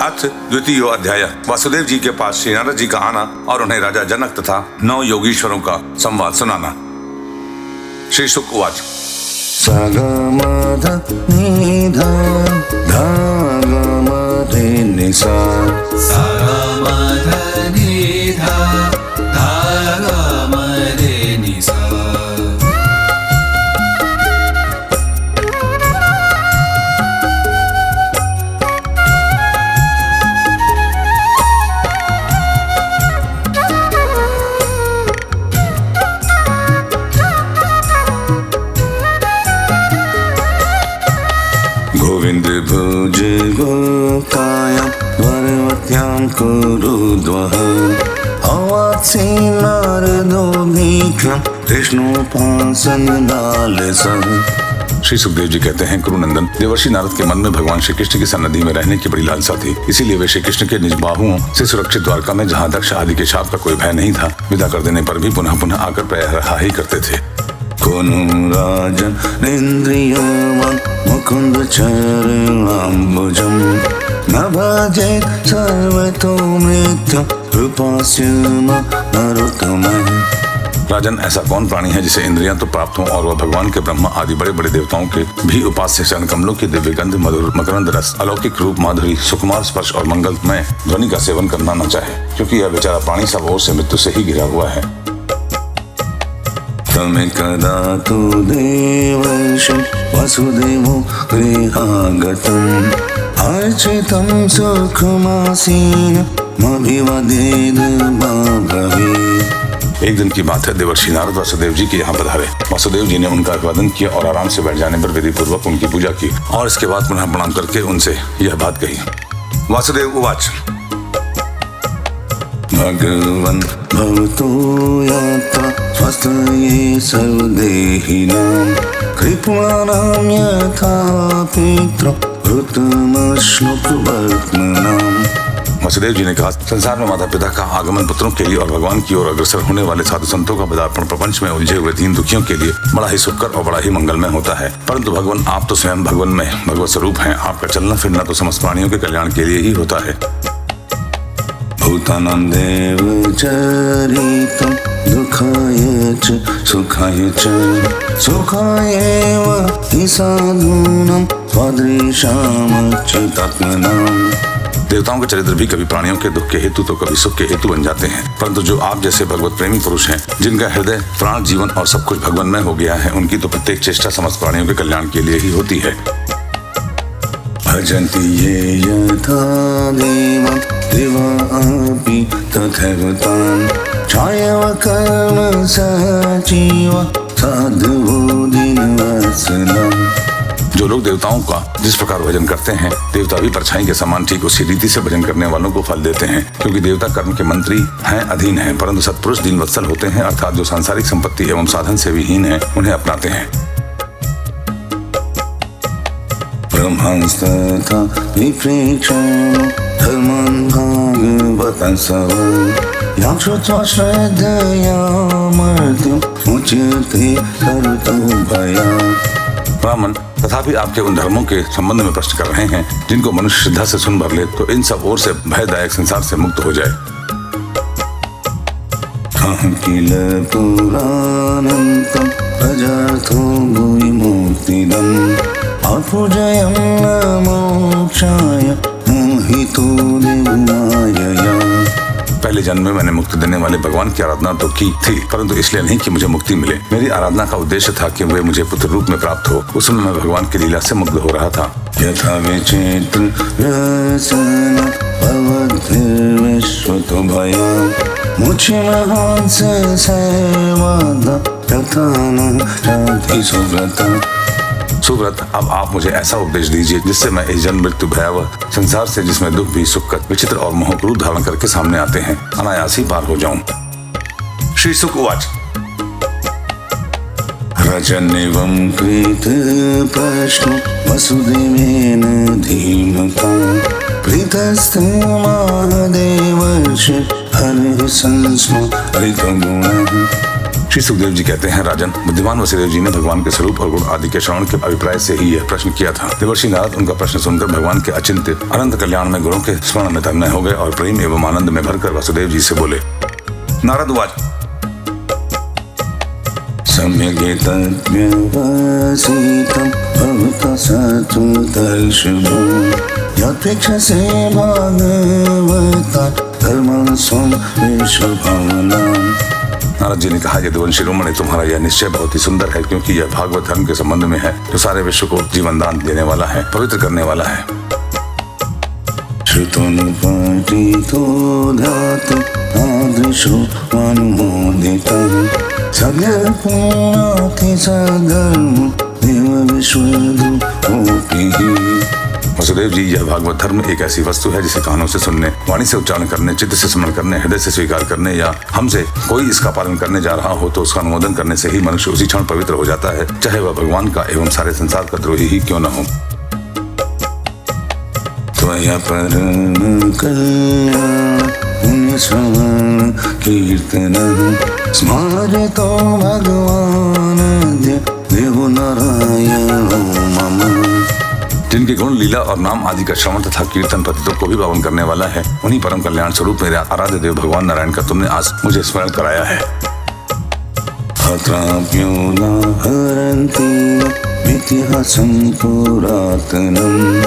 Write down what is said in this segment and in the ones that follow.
अथ द्वितीय अध्याय। वासुदेव जी के पास श्री नारद जी का आना और उन्हें राजा जनक तथा 9 योगीश्वरों का संवाद सुनाना। श्री शुक उवाच। सगमद निधा धागमदे निसा सगमद निधा धागमदे निसा। गोविंद भुज गोकायां वरवत्यां कुरुद्वः अवात्सी नारदो भीष्मं कृष्णोपासनलालसः। श्री सुखदेव जी कहते हैं, कुरुनंदन, देवर्षि नारद के मन में भगवान श्री कृष्ण की सन्निधि में रहने की बड़ी लालसा थी। इसीलिए वे श्री कृष्ण के निज बाहुओं से सुरक्षित द्वारका में, जहाँ दक्ष आदि के शाप का कोई भय नहीं था, विदा कर देने पर भी पुनः पुनः आकर प्रयाह ही करते थे। राजन इंद्रियवान मुकुंद चरणाम्बुजं न भजे सर्वतो मृत्युं कृपास्य नरोत्तमः। राजन, ऐसा कौन प्राणी है जिसे इंद्रियां तो प्राप्त हों और वह भगवान के ब्रह्मा आदि बड़े बड़े देवताओं के भी उपास्य चरण कमलों की दिव्य गंध, मधुर मकरंद रस, अलौकिक रूप, माधुरी, सुकुमार स्पर्श और मंगलमय ध्वनि का सेवन करना न चाहे, क्योंकि यह बेचारा प्राणी सब ओर से मृत्यु से ही घिरा हुआ है। तमेकदा तु देवर्षि वसुदेवो गृहागतम् अर्चितं सुखमासीनमभिवदेद ब्रवीत्। एक दिन की बात है, देवर्षि नारद वासुदेव जी के यहाँ पधारे। वासुदेव जी ने उनका अभिवादन किया और आराम से बैठ जाने पर विधि पूर्वक उनकी पूजा की और इसके बाद पुनः प्रणाम करके उनसे यह बात कही। वासुदेव उवाच। भगवन् भवतो यात्रा स्वस्थये सर्वदेहिनां कृपाणां यथा पितरौ वृत्तमश्नुकवर्त्मनाम्। वासुदेव जी ने कहा, संसार में माता पिता का आगमन, पुत्रों के लिए और भगवान की ओर अग्रसर होने वाले साधु संतों का पदार्पण प्रपंच में उलझे हुए दीन दुखियों के लिए बड़ा ही सुखकर और बड़ा ही मंगलमय होता है। परंतु भगवान, आप तो स्वयं भगवान में भगवत स्वरूप हैं। आपका चलना फिरना तो समस्त प्राणियों के कल्याण के लिए ही होता है। भूतानां देवचरितं दुःखाय च सुखाय च सुखायैव हि साधूनां स्वदृशामच्युतात्मनाम्। देवताओं के चरित्र भी कभी प्राणियों के दुख के हेतु तो कभी सुख के हेतु बन जाते हैं, परंतु जो आप जैसे भगवत प्रेमी पुरुष हैं, जिनका हृदय, प्राण, जीवन और सब कुछ भगवानमय हो गया है, उनकी तो प्रत्येक चेष्टा समस्त प्राणियों के कल्याण के लिए ही होती है। भजन्ति ये यथा देवं देवापि तथैव तान् छायव कर्म सचीव साधवो दीनवत्सलान्। जो लोग देवताओं का जिस प्रकार भजन करते हैं, देवता भी परछाई के समान ठीक उसी रीति से भजन करने वालों को फल देते हैं, क्योंकि देवता कर्म के मंत्री हैं, अधीन हैं, परंतु सत्पुरुष दीनवत्सल होते हैं, अर्थात जो सांसारिक संपत्ति एवं साधन से भी हीन है, उन्हें अपनाते हैं। ब्रह्मांस्तथा विप्रेक्षणो धर्मान् भागवतं सव यां श्रुत्वा श्रद्धया मर्त्यं मुच्यते सर्वतो भयात्। ब्राह्मण, तथापि आपके उन धर्मों के संबंध में प्रश्न कर रहे हैं जिनको मनुष्य श्रद्धा से सुन भर ले तो इन सब ओर से भयदायक संसार से मुक्त हो जाए। किल पुराणन्तं प्रजार्थो भुवि मुक्तिदम् अपूजयं न मोक्षाय मोहितो देवमायया। पहले जन्म में मैंने मुक्ति देने वाले भगवान की आराधना तो की थी, परंतु इसलिए नहीं कि मुझे मुक्ति मिले। मेरी आराधना का उद्देश्य था कि वे मुझे पुत्र रूप में प्राप्त हो। उस समय मैं भगवान की लीला से मुग्ध हो रहा था। यथा विचित्र रसना भवद्भिर्विश्वतो भयात् मुच्यमहांस सर्वदा तथा न चाति सुव्रता। सुव्रत, अब आप मुझे ऐसा उपदेश दीजिए जिससे मैं इस जन्म मृत्यु भयावह संसार से, जिसमें दुख भी सुख, विचित्र और मोहक रूप धारण करके सामने आते हैं, अनायास ही पार हो जाऊं। श्री शुक उवाच। रजनिवं कृत प्रश्नो वसुदेवेन धीमता प्रीतस्ते महादेवर्षि हरिः संस्मृतो गुणः। श्री सुखदेव जी कहते हैं, राजन, बुद्धिमान वसुदेव जी ने भगवान के स्वरूप और गुण आदि के श्रवण के अभिप्राय से ही यह प्रश्न किया था। देवर्षि नारद उनका प्रश्न सुनकर भगवान के अचिंत्य अनंत कल्याण में गुणों के स्मरण में तन्मय हो गए और प्रेम एवं आनंद में भरकर वसुदेव जी से बोले। नारद वाच सम्यगेतव्यवसितं भवता सतुतर्षभो यत्प्रेक्षसे भागवता धर्मं स्वं विश्वभावनाम्। नारद जी ने कहा, यदुवंशी शिरोमणि, तुम्हारा यह निश्चय बहुत ही सुंदर है, क्योंकि यह भागवत धर्म के संबंध में है जो सारे विश्व को जीवन दान देने वाला है, पवित्र करने वाला है। श्रुतोनुपाटितो धातु आदृशो अनुमोदितः सगर्भूनाति सगर्भ देव विश्वरूपोऽपि। वसुदेव जी, यह भागवत धर्म एक ऐसी वस्तु है जिसे कानों से सुनने, वाणी से उच्चारण करने, चित्त से स्मरण करने, हृदय से स्वीकार करने या हमसे कोई इसका पालन करने जा रहा हो तो उसका अनुमोदन करने से ही मनुष्य उसी क्षण पवित्र हो जाता है, चाहे वह भगवान का एवं सारे संसार का द्रोही ही क्यों न हो। त्वया परम कल्याण श्रवण कीर्तन स्मरतो भगवानद्य देवो नारायणो मम। जिनके गुण, लीला और नाम आदि का श्रवण तथा कीर्तन पतितों को भी पावन करने वाला है, उन्हीं परम कल्याण स्वरूप मेरे आराध्य देव भगवान नारायण का तुमने आज मुझे स्मरण कराया है। अत्राप्यो न हरन्ति मिथ्यासं पुरातनम्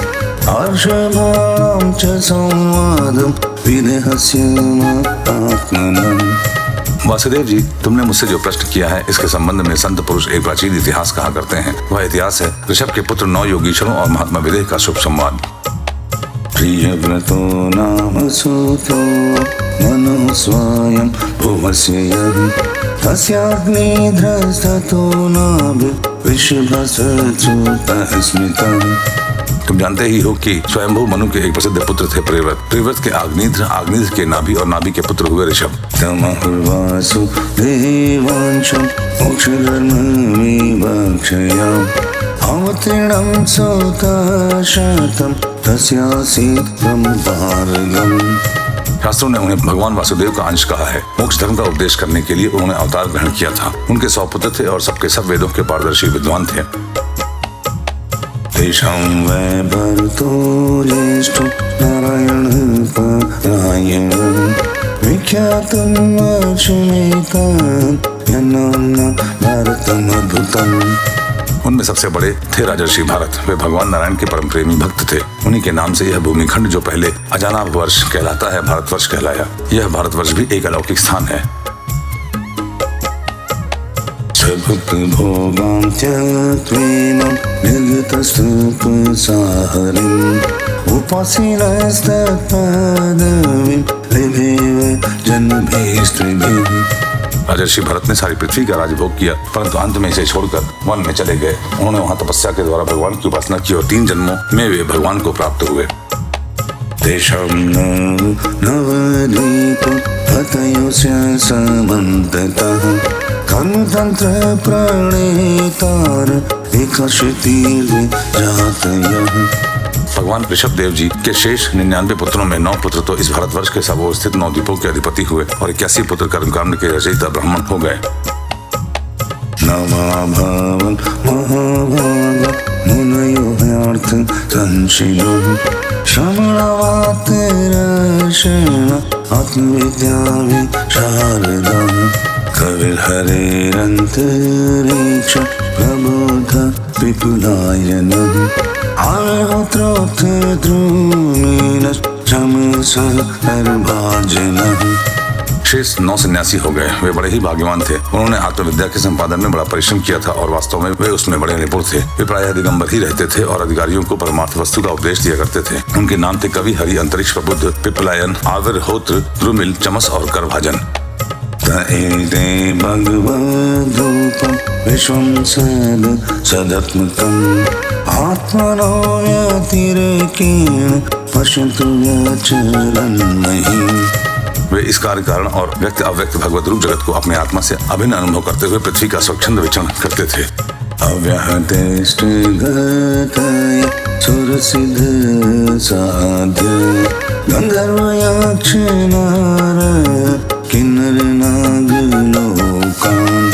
आर्षभाणं च संवादं विदेहस्यात्मनम्। वासुदेव जी, तुमने मुझसे जो प्रश्न किया है इसके संबंध में संत पुरुष एक प्राचीन इतिहास कहा करते हैं। वह इतिहास है ऋषभ के पुत्र 9 योगीश्वरों और महात्मा विदेह का शुभ संवाद। प्रियव्रतो नाम सूतो मनो स्वयं भुवस्य यः तस्याग्निध्रस्ततो नाभि विश्वभसच्युतः स्मृतः। तुम जानते ही हो कि स्वयंभू मनु के एक प्रसिद्ध पुत्र थे प्रियव्रत। प्रियव्रत के आग्नेध्र, आग्नेध्र के नाभि और नाभि के पुत्र हुए ऋषभ। तमहुर्वासुदेवांशं मोक्षधर्मविवक्षया अवतीर्णं सुतशतं तस्यासीत् ब्रह्मभार्गवम्। शास्त्रों ने उन्हें भगवान वासुदेव का अंश कहा है। मोक्ष धर्म का उपदेश करने के लिए उन्होंने अवतार ग्रहण किया था। उनके 100 पुत्र थे और सबके सब वेदों के पारदर्शी विद्वान थे। तेषां वै भरतो ज्येष्ठो नारायणः परायणः विख्यातं अश्वमेधं यन्नाम्ना भरतमद्भुतम्। उनमें सबसे बड़े थे राजर्षि भारत। वे भगवान नारायण के परम प्रेमी भक्त थे। उन्हीं के नाम से यह भूमिखंड जो पहले अजानाभ वर्ष कहलाता है, भारतवर्ष कहलाया। यह भारतवर्ष भी एक अलौकिक स्थान है। भक्त भोगां त्यक्त्वेनं निर्गतस्तपसाहरिम् उपासीनस्तत्पदवीं लेभेव जन्मभिस्त्रिभिः। राजर्षि भरत ने सारी पृथ्वी का राजभोग किया, परंतु अंत में इसे छोड़कर वन में चले गए। उन्होंने वहां तपस्या के द्वारा भगवान की उपासना की और 3 जन्मों में वे भगवान को प्राप्त हुए। तेषां नवदीपो हतयोस्य समन्ततः कर्मतन्त्र प्रणेतार एकाशीतिर्विजातयः। भगवान ऋषभ देव जी के शेष 99 पुत्रों में 9 पुत्र तो इस भारतवर्ष के सब स्थित 9 द्वीपों के अधिपति हुए और 81 पुत्र कर्मकांड के रचयिता ब्राह्मण हो गए। नवाभवन् महाभाग मुनयो ह्यार्थ संशिलो श्रमणवातिरशेण आत्मविद्या विशारदा कविर्हरेरन्तरिक्ष प्रबोध विपुलायनः आहोत्रोक्त द्रोणीनश् शमसः अर्भाजनः। शेष 9 सन्यासी हो गए। वे बड़े ही भाग्यवान थे। उन्होंने आत्मविद्या के संपादन में बड़ा परिश्रम किया था और वास्तव में वे उसमें बड़े निपुण थे। वे प्रायः दिगंबर ही रहते थे और अधिकारियों को परमार्थ वस्तु का उपदेश दिया करते थे। उनके नाम थे कवि, हरि, अंतरिक्ष प्रबुद्ध, पिपलायन, आविर्होत्र, द्रुमिल, चमस और करभाजन। एते भगवद्रूपं विश्वं सदात्मकम् आत्मनो व्यतिरेकेण पश्यन्तु व्यचरन्महीं। वे इस कार्य कारण और व्यक्त अव्यक्त भगवत रूप जगत को अपने आत्मा से अभिन्न अनुभव करते हुए पृथ्वी का स्वच्छंद विचरण करते थे। अव्याहतेष्टगतय सुरसिद्ध साध्य गंधर्व यक्ष नार किन्नर नाग लोकान्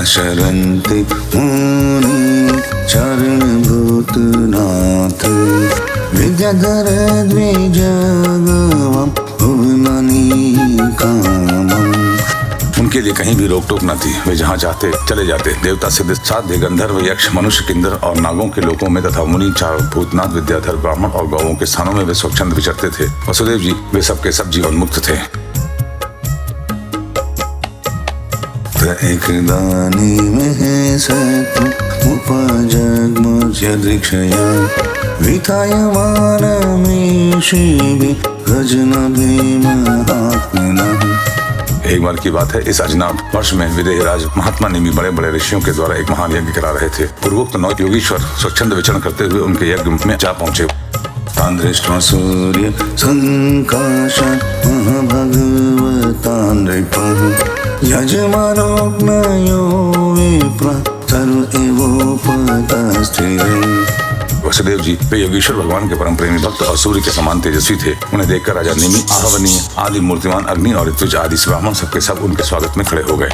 प्रशरन्ति मुनि चरणभूतनाथ विद्याधर द्विजगवं भुवनानि कामम्। उनके लिए कहीं भी रोक टोक न थी, वे जहाँ चाहते चले जाते। देवता सिद्ध साध्य गंधर्व यक्ष मनुष्य किन्नर और नागों के लोकों में तथा मुनि चार भूतनाथ विद्याधर ब्राह्मण और गौओं के स्थानों में वे स्वच्छंद विचरते थे। वसुदेव जी वे सबके सब जीवन मुक्त थे। एक दानी में सत्व उपजग्मुच्य दीक्षया वितायमानमेषिभिः गजनभिर्महात्मनः। एक बार की बात है, इस अजनाब वर्ष में विदेहराज महात्मा निमि बड़े बड़े ऋषियों के द्वारा एक महान यज्ञ करा रहे थे। पूर्वोक्त 9 योगीश्वर स्वच्छंद विचरण करते हुए उनके यज्ञ में जा पहुंचे। तान् दृष्ट्वा सूर्य संकाशात् महाभगवतान् नृपः यजमानोऽग्नयो विप्र सर्व एवोपतस्थिरे। वसुदेव जी वे योगीश्वर भगवान के परम प्रेमी भक्त और सूर्य के समान तेजस्वी थे। उन्हें देखकर राजा निमि, आहवनीय, आदि मूर्तिमान अग्नि और ऋत्विज आदि ब्राह्मण सबके सब उनके स्वागत में खड़े हो गए।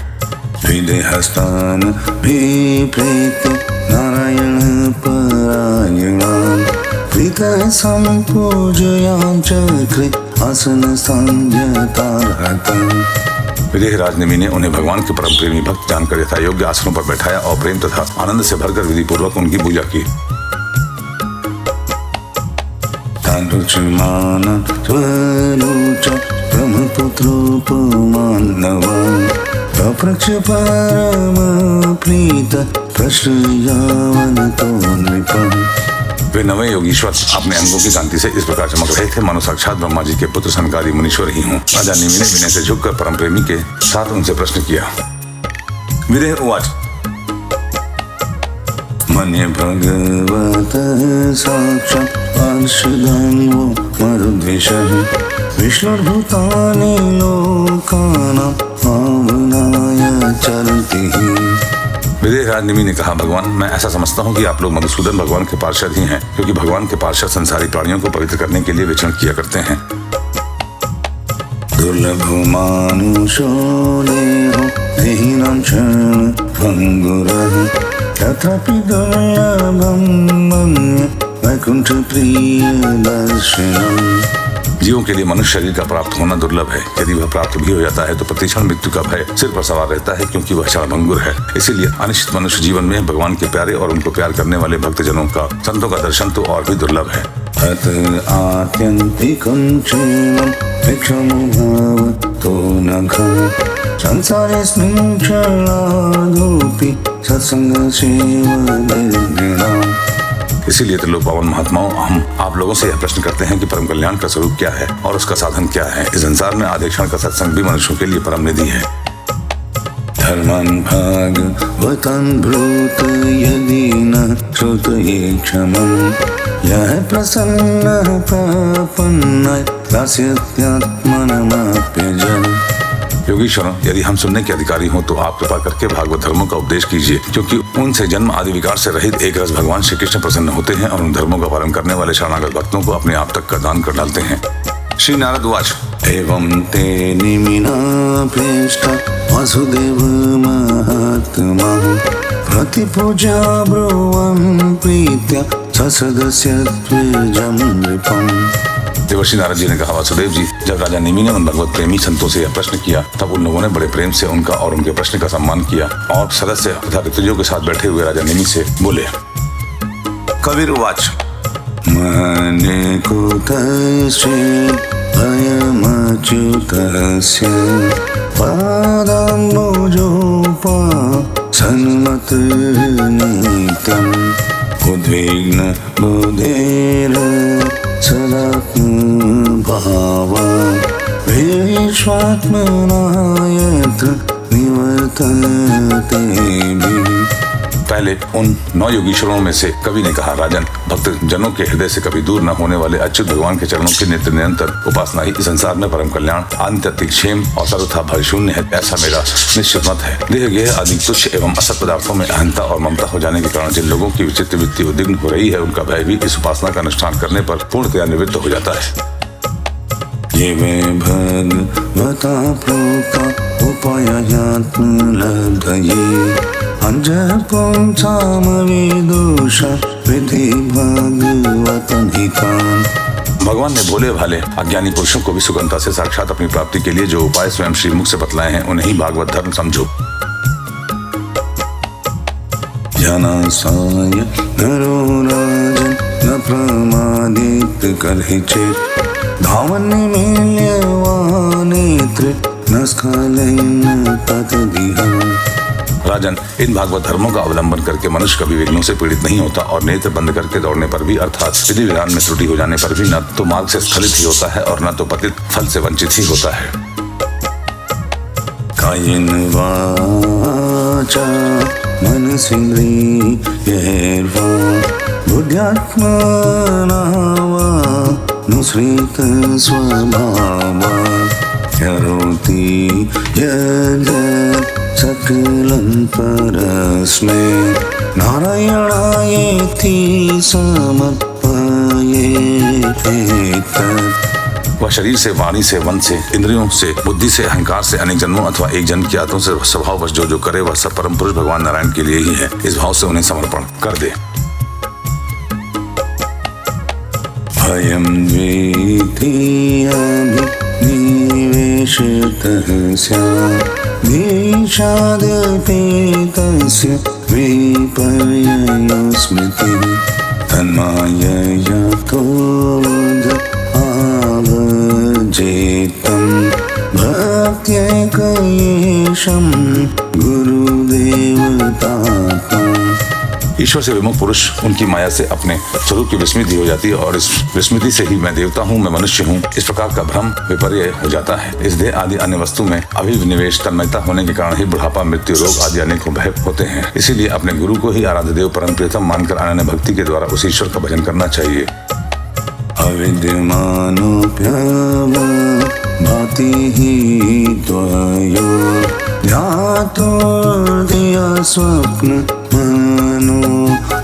विदेहस्तान् विप्रेत्य नारायण परायणान् प्रीतः सम्पूजयान् चक्रे आसन संध्यतार्हतम्। विदेहराज निमि ने उन्हें भगवान के परम प्रेमी भक्त जानकर यथा योग्य आसनों पर बैठाया और प्रेम तथा आनंद से भरकर विधि पूर्वक उनकी पूजा की। रुचमान स्वरुच ब्रह्मपुत्रोपमान्नवान् पप्रच्छ परम प्रीत प्रश्रयावनतो नृपम्। वे नवे योगीश्वर अपने अंगों की कांति से इस प्रकार चमक रहे थे मानो साक्षात ब्रह्मा जी के पुत्र सनकादि मुनीश्वर ही हों। राजा निमि ने विनय से झुककर परम प्रेमी के साथ उनसे प्रश्न किया। विदेह उवाच मन्ये भगवतः साक्षात् पार्षदन्वो मरुद्विषः विष्णुर्भूतानि लोकानां पावनाय चरन्ति। विदेहराज निमि ने कहा, भगवान मैं ऐसा समझता हूँ कि आप लोग मधुसूदन भगवान के पार्षद ही हैं, क्योंकि भगवान के पार्षद संसारी प्राणियों को पवित्र करने के लिए विचरण किया करते हैं। दुर्लभो मानुषो देहो देहिनां क्षणभङ्गुरः तथापि दुर्लभं मन्ये वैकुण्ठप्रियदर्शनम्। जीवों के लिए मनुष्य शरीर का प्राप्त होना दुर्लभ है। यदि वह प्राप्त भी हो जाता है तो प्रतिक्षण मृत्यु का भय सिर पर सवार रहता है, क्योंकि वह क्षणभंगुर है। इसीलिए अनिश्चित मनुष्य जीवन में भगवान के प्यारे और उनको प्यार करने वाले भक्तजनों का, संतों का दर्शन तो और भी दुर्लभ है। आत्यन्तिकं क्षेमं भिक्षमो भवतो नघः संसारेऽस्मिन् क्षणार्धोऽपि सत्सङ्गसेवनिर्गुणाम्। इसीलिए त्रिलोक पावन महात्माओं, हम आप लोगों से यह प्रश्न करते हैं कि परम कल्याण का स्वरूप क्या है और उसका साधन क्या है। इस संसार में आधे क्षण का सत्संग भी मनुष्यों के लिए परम निधि है। धर्मं भागवतं ब्रूत यदि न श्रुतये क्षमं यः प्रसन्नः प्रपन्नाय दास्यत्यात्मनमप्यजम्। योगीश्वरों, यदि हम सुनने के अधिकारी हों तो आप कृपा करके भागवत धर्मों का उपदेश कीजिए, क्योंकि उनसे जन्म आदि विकार से रहित एक रस भगवान श्री कृष्ण प्रसन्न होते हैं और उन धर्मों का पालन करने वाले शरणागत भक्तों को अपने आप तक का दान कर डालते हैं। श्री नारद वाच एवं ते निमिना प्रेष्ठा वासुदेव महात्मा प्रतिपूजा ब्रुवं प्रीत्या ससदस्य द्विजं नृपम्। देवर्षि नारद जी ने कहा, वासुदेव जी जब राजा निमि ने उन भगवत प्रेमी संतों से यह प्रश्न किया तब उन लोगों ने बड़े प्रेम से उनका और उनके प्रश्न का सम्मान किया और सदस्य तथा ऋतुजों के साथ बैठे हुए राजा निमि से बोले। कबीर वाच मने कुतश्चेत् अयमच्युतस्य पादाम्बुजोपासनमतनित्यम् उद्विग्न बुद्धेर सदात्मभावा विश्वात्मना यत्र निवर्तते। पहले उन 9 योगीश्वरों में से कवि ने कहा, राजन भक्त जनों के हृदय से कभी दूर न होने वाले अच्युत भगवान के चरणों की नित्य निरंतर उपासना ही इस संसार में परम कल्याण, आंतरिक क्षेम और सर्वथा भय शून्य है, ऐसा मेरा निश्चित मत है। देह गेह आदि तुच्छ एवं असत पदार्थों में अहंता और ममता हो जाने के कारण जिन लोगों की विचित्र वृत्ति उद्विग्न हो रही है, उनका भय भी इस उपासना का अनुष्ठान करने पर पूर्णतया निवृत्त हो जाता है। ये वे भगवता प्रोक्ता उपायात्मलब्धये अंजपुं सामवेदोष विधि भगवतहितान्। भगवान ने भोले भाले अज्ञानी पुरुषों को भी सुगमता से साक्षात अपनी प्राप्ति के लिए जो उपाय स्वयं श्रीमुख से बतलाए हैं उन्हें ही भागवत धर्म समझो। जनासाय नरो राजन् न प्रमादित करहि चेत् धावन् मेल्यवानेत्र न स्खलयन् ततदिह। राजन, इन भागवत धर्मों का अवलंबन करके मनुष्य कभी विघ्नों से पीड़ित नहीं होता और नेत्र बंद करके दौड़ने पर भी अर्थात विधि विधान में त्रुटि हो जाने पर भी न तो मार्ग से स्खलित ही होता है और न तो पतित फल से वंचित ही होता है। कायेन वाचा मनसेन्द्रियैर्वा बुद्ध्यात्मना वा नुसृत स्वभावात् करोति यद्यत् सकलं परस्मै नारायणायेति समर्पयेत्। वह शरीर से, वाणी से, मन से, इंद्रियों से, बुद्धि से, अहंकार से अनेक जन्मों अथवा एक जन्म की यादों से स्वभाववश जो जो करे वह सब परम पुरुष भगवान नारायण के लिए ही है। इस भाव से उन्हें समर्पण कर दे। भयं द्वितीयाभिनिवेशतः स्यात् देशादपेतस्य विपर्ययो स्मृतिः तन्मायया क्रोध आवजेतं भक्त्यैकयेशं गुरुदेवतात्मा। ईश्वर से विमुख पुरुष उनकी माया से अपने स्वरूप की विस्मृति हो जाती है और इस विस्मृति से ही मैं देवता हूँ, मैं मनुष्य हूँ, इस प्रकार का भ्रम विपर्य हो जाता है। इस देह आदि अन्य वस्तु में अभिनिवेश तन्मयता होने के कारण ही बुढ़ापा, मृत्यु, रोग आदि अनेकों भय होते हैं। इसीलिए अपने गुरु को ही आराध्य देव परम प्रियतम मानकर अनन्य भक्ति के द्वारा उस ईश्वर का भजन करना चाहिए। अविद्यमानोऽप्यवभाति हि द्वयो ध्यातोर्धिया स्वप्न मनो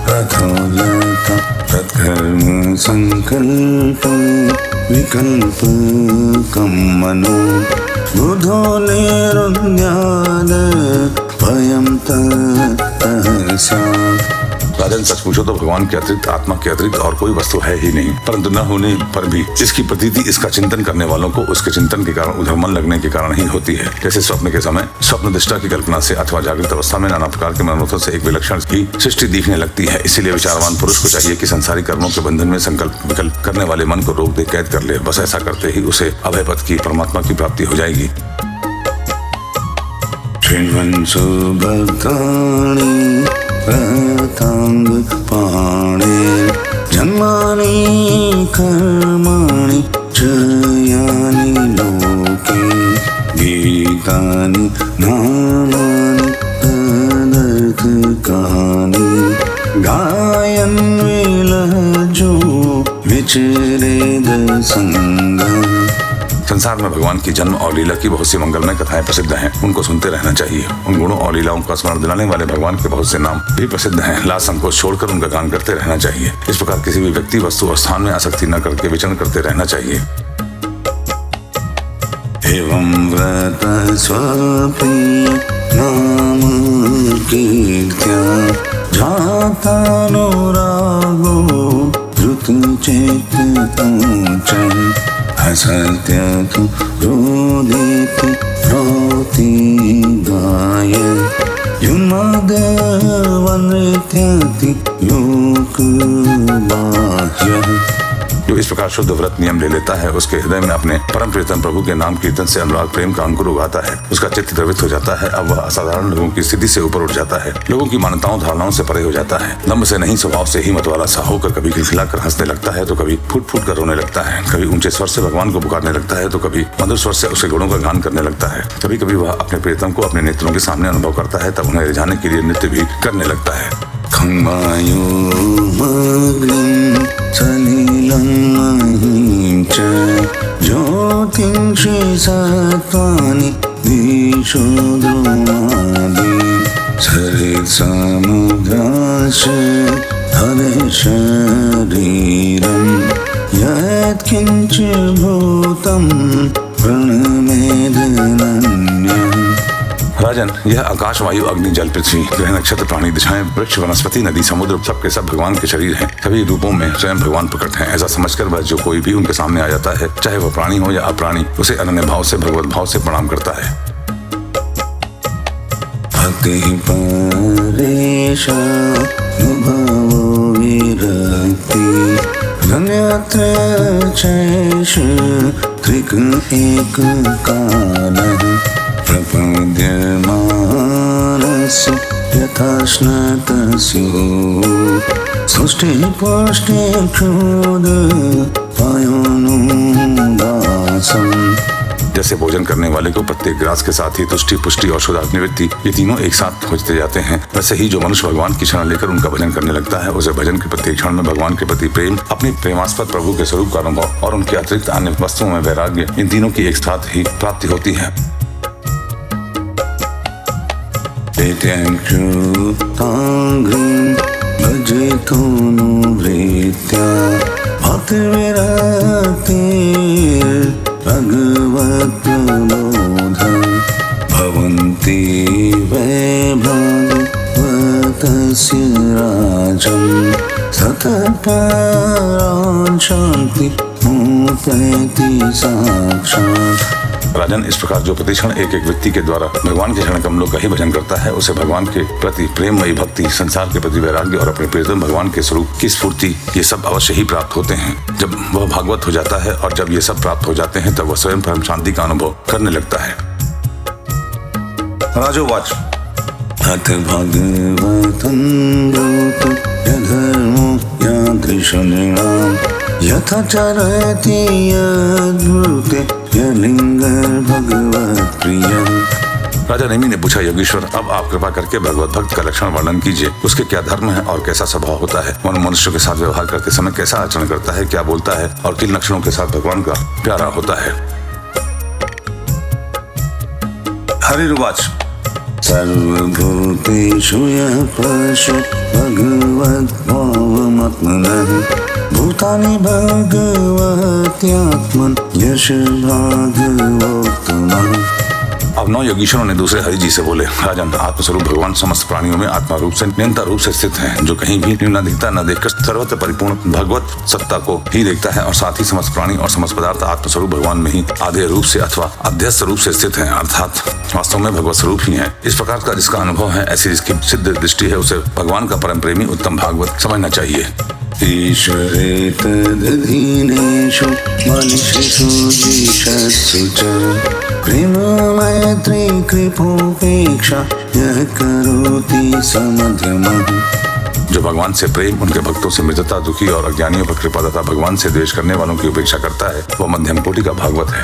रथोलता तत्कर्म संकल्प विकल्पकं मनो बुधोलेरुन्याद भयं ततः स्यात्। राजन, सच पूछो तो भगवान के अतिरिक्त, आत्मा के अतिरिक्त और कोई वस्तु है ही नहीं, परंतु न होने पर भी इसकी प्रतीति इसका चिंतन करने वालों को उसके चिंतन के कारण उधर मन लगने के कारण ही होती है। जैसे स्वप्न के समय स्वप्न दृष्टा की कल्पना से अथवा जागृत अवस्था में नाना प्रकार के मनोरथों से एक विलक्षण ही सृष्टि दिखने लगती है। इसीलिए विचारवान पुरुष को चाहिए कि संसारी कर्मों के बंधन में संकल्प विकल्प करने वाले मन को रोक दे, कैद कर ले। बस ऐसा करते ही उसे अभय पद की, परमात्मा की प्राप्ति हो जाएगी। प्रतांग पाणे जन्मानि कर्माणि जयानि लोके गीतानि नामानि तदर्थकानि गायन् विलज्जो विचरेद संगम्। संसार में भगवान की जन्म और लीला की बहुत सी मंगलमय कथाएं प्रसिद्ध हैं, उनको सुनते रहना चाहिए। उन गुणों और लीलाओं का स्मरण दिलाने वाले भगवान के बहुत से नाम भी प्रसिद्ध हैं। लाज संकोच छोड़कर उनका गान करते रहना चाहिए। इस प्रकार किसी भी व्यक्ति, वस्तु और स्थान में आसक्ति न करके विचरण करते रहना चाहिए। एवं व्रत स्वप्रिय नाम कीर्त्या जातानुरागो धृत चेतोऽच असत्यतु रोदिति प्रतिगाय युन्मादवनृत्यति लोकबाह्यः। जो इस प्रकार शुद्ध व्रत नियम ले लेता है, उसके हृदय में अपने परम प्रियतम प्रभु के नाम कीर्तन से अनुराग प्रेम का अंकुर उगाता है। उसका चित्त द्रवित हो जाता है। अब वह असाधारण लोगों की स्थिति से ऊपर उठ जाता है, लोगों की मान्यताओं धारणाओं से परे हो जाता है। दम्भ से नहीं, स्वभाव से ही मतवाला सा होकर कभी खिलखिलाकर हंसने लगता है तो कभी फूट फूट कर रोने लगता है। कभी ऊंचे स्वर से भगवान को पुकारने लगता है तो कभी मधुर स्वर से उसके गुणों का गान करने लगता है। कभी कभी वह अपने प्रियतम को अपने नेत्रों के सामने अनुभव करता है, तब उन्हें रिझाने के लिए नृत्य भी करने लगता है। खंबायोमग्निं सलिलं महीं च ज्योतिंषि सत्त्वानि दिशो द्रोणादि सरित्समुद्राश्च हरे शरीरं यत्किञ्च भूतं प्रणमेदनन्यम्। राजन, यह आकाश, वायु, अग्नि, जल, पृथ्वी, ग्रह, नक्षत्र, प्राणी, दिशाएं, वृक्ष, वनस्पति, नदी, समुद्र, सब के सब भगवान के शरीर हैं। सभी रूपों में स्वयं भगवान प्रकट हैं। ऐसा समझकर वह जो कोई भी उनके सामने आ जाता है, चाहे वह प्राणी हो या अप्राणी, उसे अनन्य भाव से, भगवत भाव से प्रणाम करता है। भक्ति परेशानुभवो विरक्ति धन्यत्र चैष त्रिक एक कालः प्रपद्यमानस्य यथा स्नातस्यो सृष्टि पुष्टि क्षुद पायोनुदासम्। जैसे भोजन करने वाले को प्रत्येक ग्रास के साथ ही तुष्टि, पुष्टि और शुद्धाग्निवृत्ति ये तीनों एक साथ खोजते जाते हैं, वैसे ही जो मनुष्य भगवान की शरण लेकर उनका भजन करने लगता है, उसे भजन के प्रत्येक क्षण में भगवान के प्रति प्रेम, अपनी प्रेमास्पद प्रभु के स्वरूप का अनुभव और उनके अतिरिक्त अन्य वस्तुओं में वैराग्य, इन तीनों की एक साथ ही प्राप्ति होती है। भगवत प्रबोध भवन्ति वै भगवतस्य राजन् सततपरां शान्ति मुपैति साक्षात्। राजन, इस प्रकार जो प्रतिक्षण एक एक व्यक्ति के द्वारा भगवान के चरण कमलों का ही भजन करता है, उसे भगवान के प्रति प्रेममयी भक्ति, संसार के प्रति वैराग्य और अपने प्रियतम भगवान के स्वरूप की स्फूर्ति, ये सब अवश्य ही प्राप्त होते हैं। जब वह भागवत हो जाता है और जब ये सब प्राप्त हो जाते हैं, तब वह स्वयं परम शांति का अनुभव करने लगता है। राजोवाच अथ भगवतं ब्रूत यधर्मो यादृशनृणाम् यथा चरति यद्ब्रूते यलिङ्गर्भगवत्प्रियः। राजा नेमि ने पूछा, योगीश्वर, अब आप कृपा करके भगवत भक्त का लक्षण वर्णन कीजिए। उसके क्या धर्म है और कैसा स्वभाव होता है, वह मनुष्य के साथ व्यवहार करते समय कैसा आचरण करता है, क्या बोलता है और किन लक्षणों के साथ भगवान का प्यारा होता है। हरिर्वाच सर्वभूतेषु यः पश्यत् भगवद्भावमात्मनः भूतानि भगवत्यात्मन् यश भागवोत्तमः। अब 9 योगीश्वरों ने दूसरे हरि जी से बोले, राजन, आत्मस्वरूप भगवान समस्त प्राणियों में आत्मा रूप से निरंतर रूप से स्थित है, जो कहीं भी न्यूनाधिकता न देखकर सर्वत्र परिपूर्ण भगवत सत्ता को ही देखता है और साथ ही समस्त प्राणी और समस्त पदार्थ आत्मस्वरूप भगवान में ही आधे रूप से अथवा अध्यस्त रूप से स्थित है, अर्थात वास्तव में भगवत स्वरूप ही है। इस प्रकार का जिसका अनुभव है, ऐसी जिसकी सिद्ध दृष्टि है, उसे भगवान का परम प्रेमी उत्तम भागवत समझना चाहिए। ईश्वरे तदधीनेषु मनुष्येषु जीशस्सु च प्रेम मैत्री कृपोपेक्षा यः करोति समध्यमः। जो भगवान से प्रेम, उनके भक्तों से मित्रता, दुखी और अज्ञानियों पर कृपा तथा भगवान से द्वेष करने वालों की उपेक्षा करता है, वह मध्यम कोटि का भागवत है।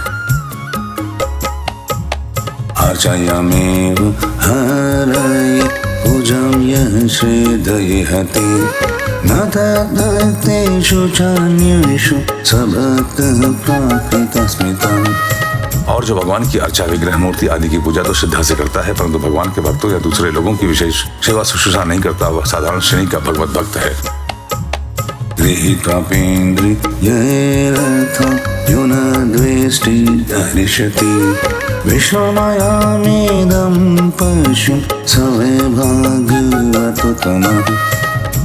आचयमेव हरये पूजं यः श्रेदयहते न तद्भक्तेषु चान्येषु स भक्तः प्राकृतस्मितः। और जो भगवान की अर्चा, विग्रह, मूर्ति आदि की पूजा तो श्रद्धा से करता है, परंतु भगवान के भक्तों या दूसरे लोगों की विशेष सेवा शुश्रूषा नहीं करता, वह साधारण श्रेणी का भगवत भक्त है। गृहीत्वापेन्द्रियैरर्थं यो न द्वेष्टि हरिष्यति विश्वमायामेदं पश्यन् स वै भागवतोत्तमः।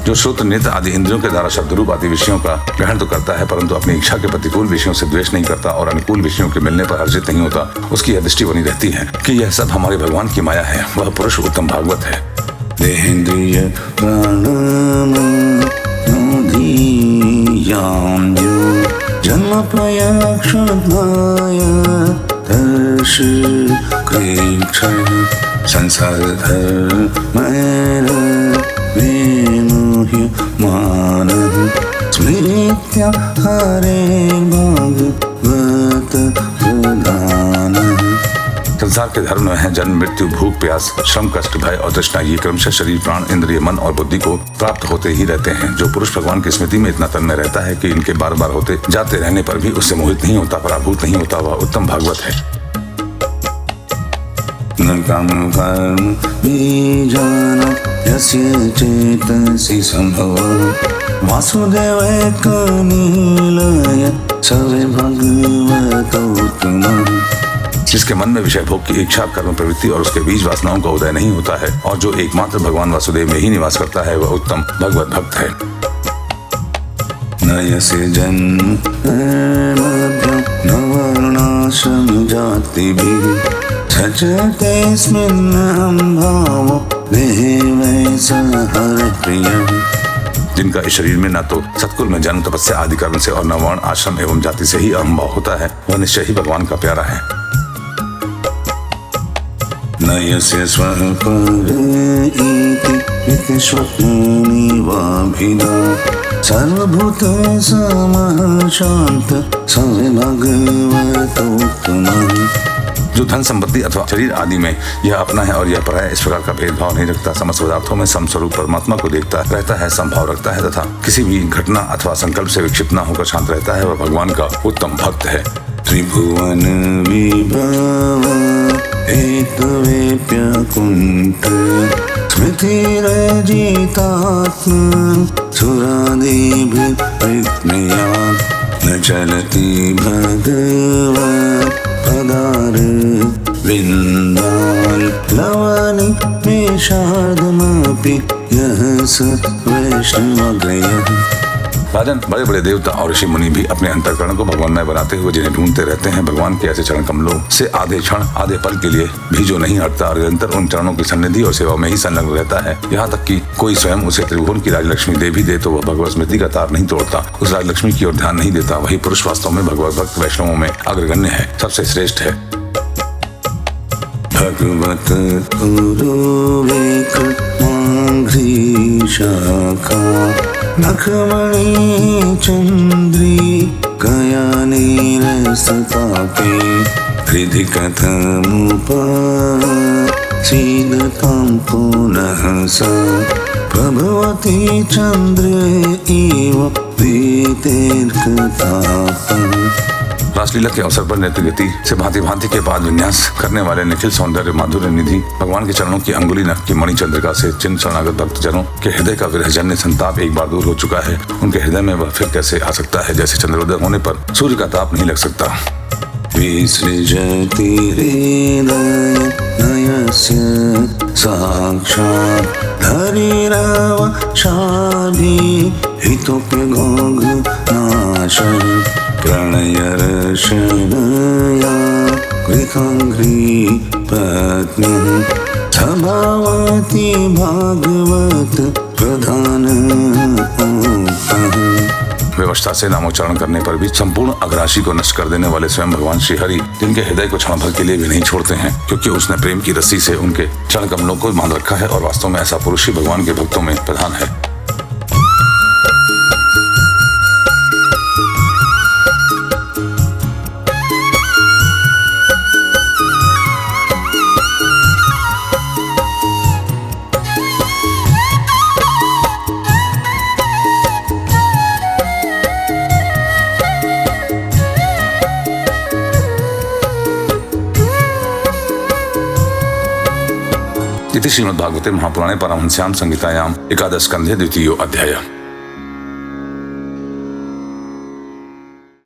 जो श्रोत्र, नेत्र आदि इंद्रियों के द्वारा शब्द रूप आदि विषयों का ग्रहण तो करता है, परंतु अपनी इच्छा के प्रतिकूल विषयों से द्वेष नहीं करता और अनुकूल विषयों के मिलने पर हर्षित नहीं होता, उसकी यह दृष्टि बनी रहती है कि यह सब हमारे भगवान की माया है, वह पुरुष उत्तम भागवत है। देहेन्द्रिय प्राणमनोधियां यो जन्म प्रयाक्षमाय दर्श कृच्छ्र संसार धर्मैर्विमुह्यमानः स्मृत्य हरे भागवत प्रधानः। संसार के धर्म में है जन्म, मृत्यु, भूख, प्यास, श्रम, कष्ट, भय और तृष्णा। ये क्रमशः शरीर, प्राण, इंद्रिय, मन और बुद्धि को प्राप्त होते ही रहते हैं। जो पुरुष भगवान की स्मृति में इतना तन्मय रहता है कि इनके बार बार होते जाते रहने पर भी उससे मोहित नहीं होता, पराभूत नहीं होता, वह उत्तम भागवत है। न काम कर्म बीजानां यस्य चेतसि संभवः वासुदेवैकनीलय सवे भगवतोत्तमः। जिसके मन में विषय भोग की इच्छा, कर्म प्रवृत्ति और उसके बीज वासनाओं का उदय नहीं होता है और जो एकमात्र भगवान वासुदेव में ही निवास करता है, वह उत्तम भगवत भक्त है। नयसे जन्म न वर्णाश्रम जातिभिः सचतेऽस्मिन् भावो देवै सह हरप्रियः। जिनका इस शरीर में न तो सत्कुल में जन्म, तपस्या आदि कर्म से और न वर्ण, आश्रम एवं जाति से ही अहंभाव होता है, वह निश्चय ही भगवान का प्यारा है। नयस्य स्वपर इति स्वप्निवाभिधा सर्वभूत समः शांत सवे भगवतोत्तमः। जो धन संपत्ति अथवा शरीर आदि में यह अपना है और यह पराया, इस प्रकार का भेदभाव नहीं रखता, समस्त पदार्थों में समस्वरूप परमात्मा को देखता रहता है, समभाव रखता है तथा किसी भी घटना अथवा संकल्प से विक्षिप्त न होकर शांत रहता है, वह भगवान का उत्तम भक्त है। त्रिभुवन विभव एकवेप्य कुंठ स्मृतिरजितात्म सुरादिभिर्विज्ञया न चलति भगवत् पदार विन्दालवनि मेषार्धमपि यः स वैष्णवाग्रयः। राजन, बड़े बड़े देवता और ऋषि मुनि भी अपने अंतःकरण को भगवानमय बनाते हुए जिन्हें ढूंढते रहते हैं, भगवान के ऐसे चरण कमलों से आधे क्षण आधे पल के लिए भी जो नहीं हटता और निरंतर उन चरणों की सन्निधि और सेवा में ही संलग्न रहता है, यहाँ तक कि कोई स्वयं उसे त्रिभुवन की राजलक्ष्मी दे भी दे तो वह भगवत स्मृति का तार नहीं तोड़ता, उस राजलक्ष्मी की ओर ध्यान नहीं देता। वही पुरुष वास्तव में भगवत भक्त वैष्णवों में अग्रगण्य है, सबसे श्रेष्ठ है। भगवत उरुवेक मांघ्री शाखा नखमणि चंद्री कयानीरसतापे हृदि कथमुपसीदतां पुनः सा प्रभवती चंद्र इव प्रीतेर्कतापः। रासलीला के अवसर पर नृत्य गति से भांति भांति के पाद विन्यास करने वाले निखिल सौंदर्य माधुर्य निधि भगवान के चरणों की अंगुली नख की मणि चंद्रिका से चिन्ह शरणागत भक्त जनों के हृदय का विरहजन्य संताप एक बार दूर हो चुका है। उनके हृदय में वह फिर कैसे आ सकता है, जैसे चंद्रोदय होने पर सूर्य का ताप नहीं लग सकता। विसृजति हृदयस्य साक्षात् धरिरवशाभि हितोप्यघोघनाश प्रणयरशनया कृताङ्घ्रि पत्नी सभावती भागवत प्रधान। व्यवस्था से नामोच्चारण करने पर भी संपूर्ण अघराशी को नष्ट कर देने वाले स्वयं भगवान श्री हरि जिनके हृदय को क्षण भर के लिए भी नहीं छोड़ते हैं, क्योंकि उसने प्रेम की रस्सी से उनके चरण कमलों को बांध रखा है और वास्तव में ऐसा पुरुष ही भगवान के भक्तों में प्रधान है। इति श्रीमद्भागवते महापुराणे पारमहंस्यां संहितायां एकादश स्कन्धे 2 अध्यायः।